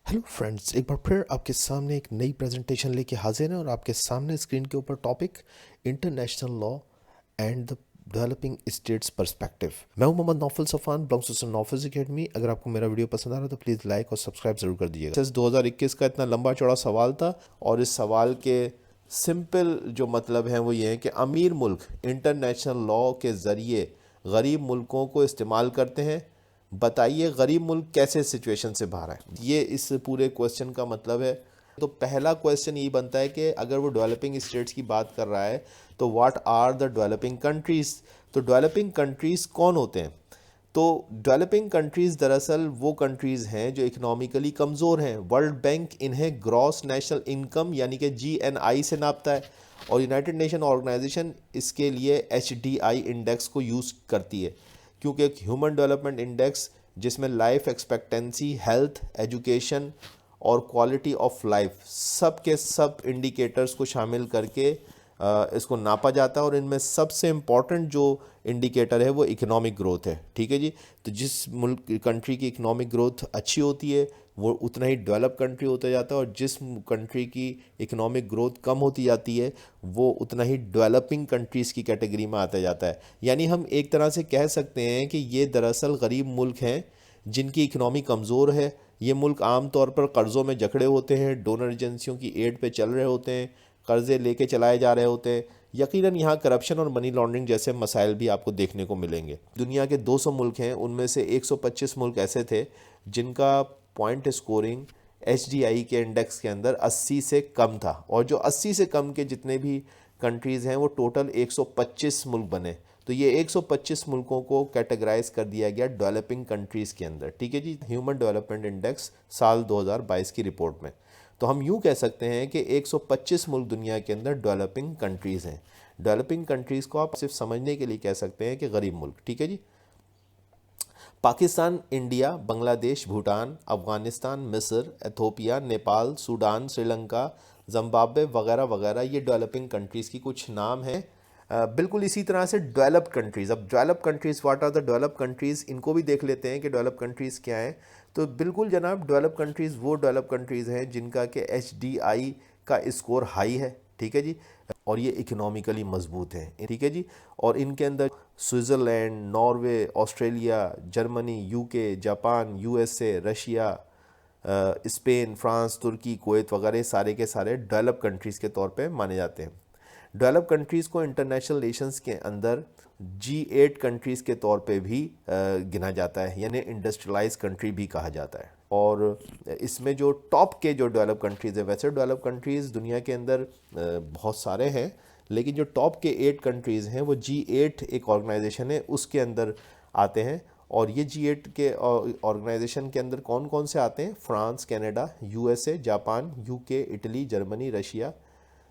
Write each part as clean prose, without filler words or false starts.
Hello friends, एक बार फिर आपके सामने एक नई प्रेजेंटेशन लेके हाजिर हैं और आपके सामने स्क्रीन के ऊपर topic international law and the developing states perspective. मैं हूं Mohammad Naufal Safan, belongs to Naufal's academy. अगर आपको मेरा वीडियो पसंद आ रहा है तो प्लीज़ लाइक और सब्सक्राइब जरूर कर दीजिएगा। 2021 का इतना लंबा चौड़ा सवाल था और इस सवाल के सिंपल जो मतलब हैं वो ये है कि अमीर मुल्क इंटरनेशनल लॉ के ज़रिए गरीब मुल्कों को इस्तेमाल करते हैं। बताइए गरीब मुल्क कैसे सिचुएशन से बाहर आए। ये इस पूरे क्वेश्चन का मतलब है। तो पहला क्वेश्चन ये बनता है कि अगर वो डेवलपिंग स्टेट्स की बात कर रहा है तो what are the developing countries. तो डेवलपिंग कंट्रीज़ कौन होते हैं? तो डेवलपिंग कंट्रीज़ दरअसल वो कंट्रीज़ हैं जो इकोनॉमिकली कमज़ोर हैं। वर्ल्ड बैंक इन्हें ग्रॉस नेशनल इनकम यानी कि GNI से नापता है और यूनाइटेड नेशन ऑर्गेनाइजेशन इसके लिए HDI इंडेक्स को यूज़ करती है, क्योंकि एक ह्यूमन डेवलपमेंट इंडेक्स जिसमें लाइफ एक्सपेक्टेंसी, हेल्थ, एजुकेशन और क्वालिटी ऑफ लाइफ सब के सब इंडिकेटर्स को शामिल करके इसको नापा जाता है और इनमें सबसे इम्पॉर्टेंट जो इंडिकेटर है वो इकोनॉमिक ग्रोथ है। ठीक है जी। तो जिस मुल्क कंट्री की इकोनॉमिक ग्रोथ अच्छी होती है वो उतना ही डेवलप कंट्री होता जाता है और जिस कंट्री की इकोनॉमिक ग्रोथ कम होती जाती है वो उतना ही डेवलपिंग कंट्रीज़ की कैटेगरी में आता जाता है। यानी हम एक तरह से कह सकते हैं कि ये दरअसल गरीब मुल्क हैं जिनकी इकनॉमी कमज़ोर है। ये मुल्क आम तौर पर कर्ज़ों में जकड़े होते हैं, डोनर एजेंसियों की एड पे चल रहे होते हैं, कर्ज़े लेके चलाए जा रहे होते हैं। यकीनन यहाँ करप्शन और मनी लॉन्ड्रिंग जैसे मसाइल भी आपको देखने को मिलेंगे। दुनिया के 200 मुल्क हैं, उनमें से 125 मुल्क ऐसे थे जिनका पॉइंट स्कोरिंग HDI के इंडेक्स के अंदर 80 से कम था और जो 80 से कम के जितने भी कंट्रीज़ हैं वो टोटल 125 मुल्क बने। तो ये 125 मुल्कों को कैटेगराइज कर दिया गया डेवलपिंग कंट्रीज़ के अंदर। ठीक है जी। ह्यूमन डेवलपमेंट इंडेक्स साल 2022 की रिपोर्ट में। तो हम यूँ कह सकते हैं कि 125 मुल्क दुनिया के अंदर डेवलपिंग कंट्रीज़ हैं। डेवलपिंग कंट्रीज़ को आप सिर्फ समझने के लिए कह सकते हैं कि गरीब मुल्क। ठीक है जी। पाकिस्तान, इंडिया, बांग्लादेश, भूटान, अफ़गानिस्तान, मिस्र, Ethiopia, Nepal, Sudan, Sri Lanka, Zimbabwe वगैरह वगैरह ये डेवलपिंग कंट्रीज़ की कुछ नाम हैं। बिल्कुल इसी तरह से डेवलप्ड कंट्रीज़। अब develop countries, what are the develop countries, इनको भी देख लेते हैं कि डेवलप कंट्रीज़ क्या हैं। तो बिल्कुल जनाब, डेवलप कंट्रीज़ वो डेवलप कंट्रीज़ हैं जिनका कि HDI का स्कोर हाई है। ठीक है जी। और ये इकोनॉमिकली मजबूत हैं। ठीक है जी। और इनके अंदर Switzerland, Norway, Australia, Germany, UK, Japan, USA, Russia, Spain, France, तुर्की, कुवैत वगैरह सारे के सारे डेवलप कंट्रीज़ के तौर पे माने जाते हैं। डेवलप कंट्रीज़ को इंटरनेशनल रिलेशंस के अंदर G8 कंट्रीज़ के तौर पे भी गिना जाता है, यानी इंडस्ट्रियलाइज कंट्री भी कहा जाता है। और इसमें जो टॉप के जो डेवलप कंट्रीज़ है, वैसे डेवलप कंट्रीज़ दुनिया के अंदर बहुत सारे हैं, लेकिन जो टॉप के 8 कंट्रीज़ हैं वो G8 एक ऑर्गेनाइजेशन है उसके अंदर आते हैं। और ये G8 के ऑर्गेनाइजेशन के अंदर कौन कौन से आते हैं? France, Canada, USA, Japan, UK, Italy, Germany, Russia.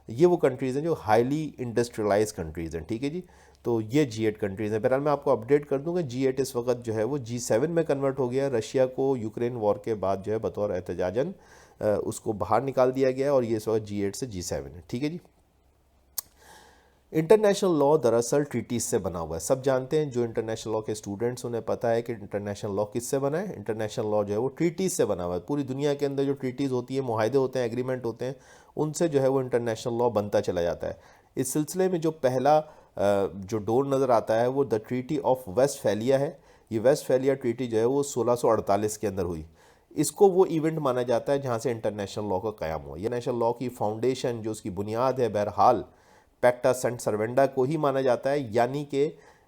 ये वो कंट्रीज़ हैं जो हाईली इंडस्ट्रियलाइज कंट्रीज़ हैं। ठीक है जी। तो ये G8 कंट्रीज़ हैं। बहरहाल मैं आपको अपडेट कर दूंगा, G8 इस वक्त जो है वो G7 में कन्वर्ट हो गया। रशिया को यूक्रेन वॉर के बाद जो है बतौर एहतजाजन उसको बाहर निकाल दिया गया और ये इस वक्त G8 से G7 है। ठीक है जी। इंटरनेशनल लॉ दरअसल ट्रीटीज से बना हुआ है। सब जानते हैं, जो इंटरनेशनल लॉ के स्टूडेंट्स उन्हें पता है कि इंटरनेशनल लॉ किससे बना है। इंटरनेशनल लॉ जो है वो ट्रीटीज से बना हुआ है। पूरी दुनिया के अंदर जो ट्रीटीज़ होती है, मुआहदे होते हैं, एग्रीमेंट होते हैं, उनसे जो है वो इंटरनेशनल लॉ बनता चला जाता है। इस सिलसिले में जो पहला जो डोर नज़र आता है वो द ट्रीटी ऑफ वेस्टफैलिया है। ये वेस्टफैलिया ट्रीटी जो है वो 1648 के अंदर हुई। इसको वो इवेंट माना जाता है जहाँ से इंटरनेशनल लॉ का क़याम हुआ। ये नेशनल लॉ की फाउंडेशन जो उसकी बुनियाद है, बहरहाल पैक्टा सेंट सर्वेंडा को ही माना जाता है, यानी कि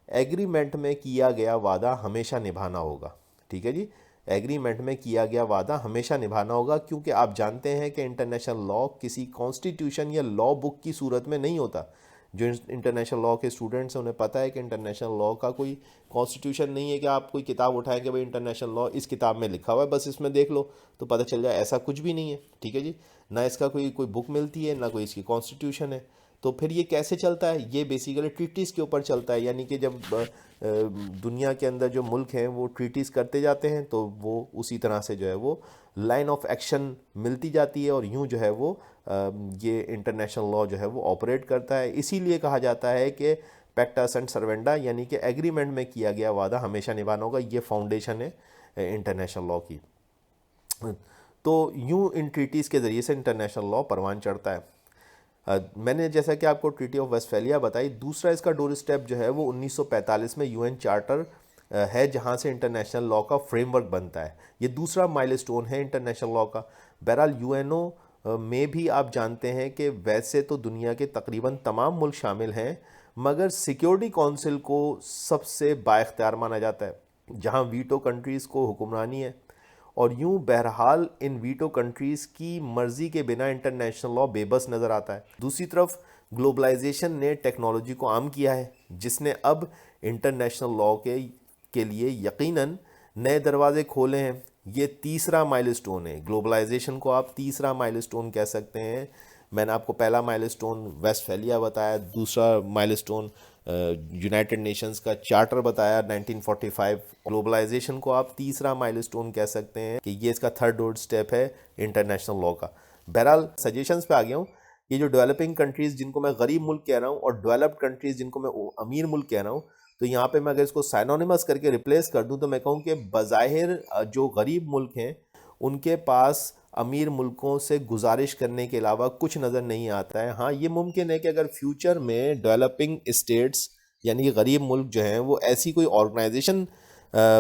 एग्रीमेंट में किया गया वादा हमेशा निभाना होगा। ठीक है जी। एग्रीमेंट में किया गया वादा हमेशा निभाना होगा, क्योंकि आप जानते हैं कि इंटरनेशनल लॉ किसी कॉन्स्टिट्यूशन या लॉ बुक की सूरत में नहीं होता। जो इंटरनेशनल लॉ के स्टूडेंट्स हैं उन्हें पता है कि इंटरनेशनल लॉ का कोई कॉन्स्टिट्यूशन नहीं है कि आप कोई किताब उठाएं कि भाई इंटरनेशनल लॉ इस किताब में लिखा हुआ है, बस इसमें देख लो तो पता चल जाए। ऐसा कुछ भी नहीं है। ठीक है जी। ना इसका कोई कोई बुक मिलती है, ना कोई इसकी कॉन्स्टिट्यूशन है। तो फिर ये कैसे चलता है? ये बेसिकली ट्रीटीज़ के ऊपर चलता है। यानी कि जब दुनिया के अंदर जो मुल्क हैं वो ट्रीटीज़ करते जाते हैं तो वो उसी तरह से जो है वो लाइन ऑफ एक्शन मिलती जाती है और यूं जो है वो ये इंटरनेशनल लॉ जो है वो ऑपरेट करता है। इसीलिए कहा जाता है कि पैक्टा सेंट सर्वेंडा, यानी कि एग्रीमेंट में किया गया वादा हमेशा निभाना होगा। ये फाउंडेशन है इंटरनेशनल लॉ की। तो यूं इन ट्रीटीज़ के ज़रिए से इंटरनेशनल लॉ परवान चढ़ता है। मैंने जैसा कि आपको ट्रीटी ऑफ वेस्टफेलिया बताई, दूसरा इसका डोर स्टेप जो है वो 1945 में यूएन चार्टर है, जहां से इंटरनेशनल लॉ का फ्रेमवर्क बनता है। ये दूसरा माइलस्टोन है इंटरनेशनल लॉ का। बहरहाल यूएनओ में भी आप जानते हैं कि वैसे तो दुनिया के तकरीबन तमाम मुल्क शामिल हैं, मगर सिक्योरिटी काउंसिल को सबसे बाइख्तियार माना जाता है, जहां वीटो कंट्रीज़ को हुक्मरानी है। और यूं बहरहाल इन वीटो कंट्रीज़ की मर्ज़ी के बिना इंटरनेशनल लॉ बेबस नज़र आता है। दूसरी तरफ ग्लोबलाइजेशन ने टेक्नोलॉजी को आम किया है, जिसने अब इंटरनेशनल लॉ के लिए यकीनन नए दरवाजे खोले हैं। ये तीसरा माइलस्टोन है। ग्लोबलाइजेशन को आप तीसरा माइलस्टोन कह सकते हैं। मैंने आपको पहला माइलस्टोन वेस्टफेलिया बताया, दूसरा माइलस्टोन यूनाइटेड नेशंस का चार्टर बताया 1945। ग्लोबलाइजेशन को आप तीसरा माइलस्टोन कह सकते हैं कि ये इसका थर्ड डोर स्टेप है इंटरनेशनल लॉ का। बहरहाल सजेशंस पे आ गया हूँ। ये जो डेवलपिंग कंट्रीज़ जिनको मैं गरीब मुल्क कह रहा हूँ और डेवलप्ड कंट्रीज़ जिनको मैं अमीर मुल्क कह रहा हूँ, तो यहाँ पे मैं अगर इसको साइनोनिमस करके रिप्लेस कर दूँ तो मैं कहूँ कि बज़ाहिर जो गरीब मुल्क हैं उनके पास अमीर मुल्कों से गुजारिश करने के अलावा कुछ नज़र नहीं आता है। हाँ, ये मुमकिन है कि अगर फ्यूचर में डेवलपिंग स्टेट्स यानी कि गरीब मुल्क जो हैं वो ऐसी कोई ऑर्गेनाइजेशन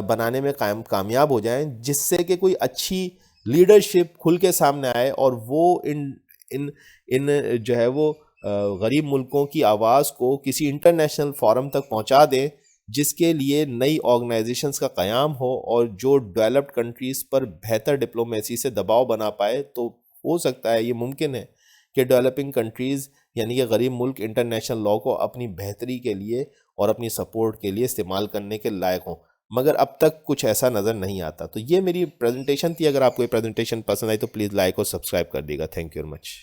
बनाने में कामयाब हो जाएं, जिससे कि कोई अच्छी लीडरशिप खुल के सामने आए और वो इन इन इन जो है वो गरीब मुल्कों की आवाज़ को किसी इंटरनेशनल फोरम तक पहुंचा दें, जिसके लिए नई ऑर्गेनाइजेशंस का क़याम हो और जो डेवलप्ड कंट्रीज़ पर बेहतर डिप्लोमेसी से दबाव बना पाए। तो हो सकता है, ये मुमकिन है कि डेवलपिंग कंट्रीज़ यानी कि गरीब मुल्क इंटरनेशनल लॉ को अपनी बेहतरी के लिए और अपनी सपोर्ट के लिए इस्तेमाल करने के लायक हों, मगर अब तक कुछ ऐसा नज़र नहीं आता। तो ये मेरी प्रेजेंटेशन थी। अगर आपको ये प्रेजेंटेशन पसंद आई तो प्लीज़ लाइक और सब्सक्राइब कर दीजिएगा। Thank you very much.